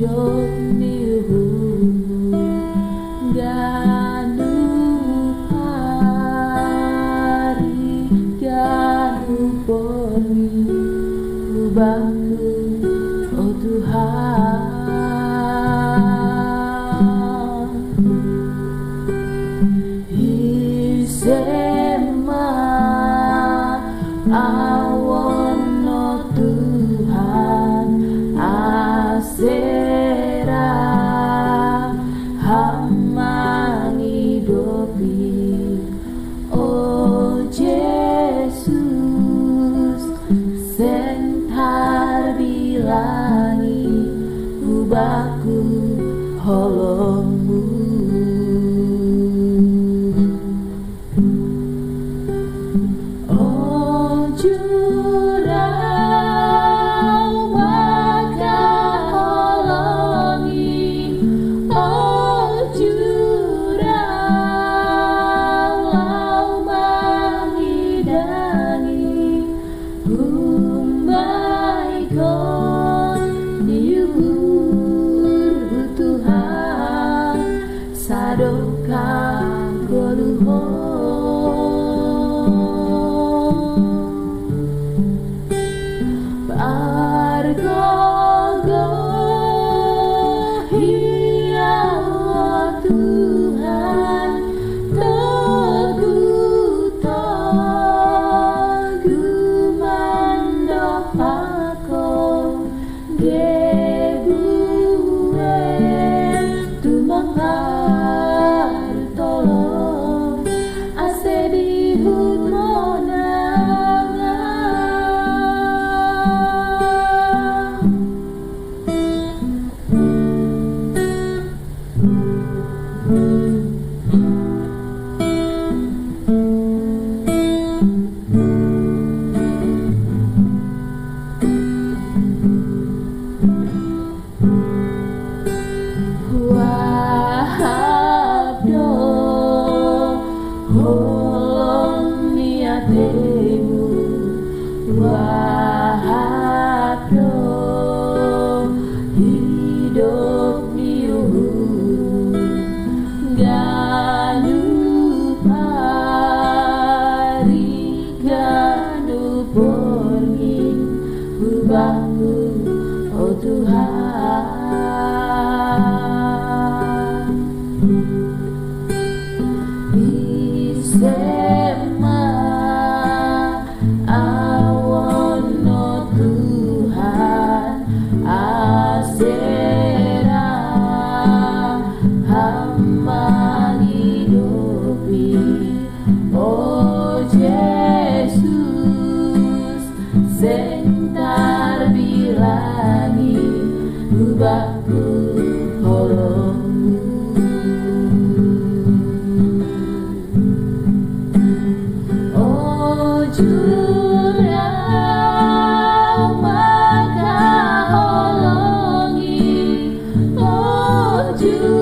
nihu ganu hari ganu pori ubahku oh Tuhan Hisema awono Tuhan asera hamani dopi oh Yesus sentar bilangi ubahku holongmu oh jurang maka holongi oh jurang lau mangidangi umai kon diukur Tuhan sadoka goluho Bargogo hiya Tuhan teguto gumandopako gebue tumangkar tolong asedi Wahabdo holong niatemu Wahabdo hidup niuhu ganu pari ganu porgi ubahku oh Tuhan Hisema awono Tuhan asera hamani dopi oh Yesus sentar bilangi ubahku holongmu oh jurang maka holongi oh jurang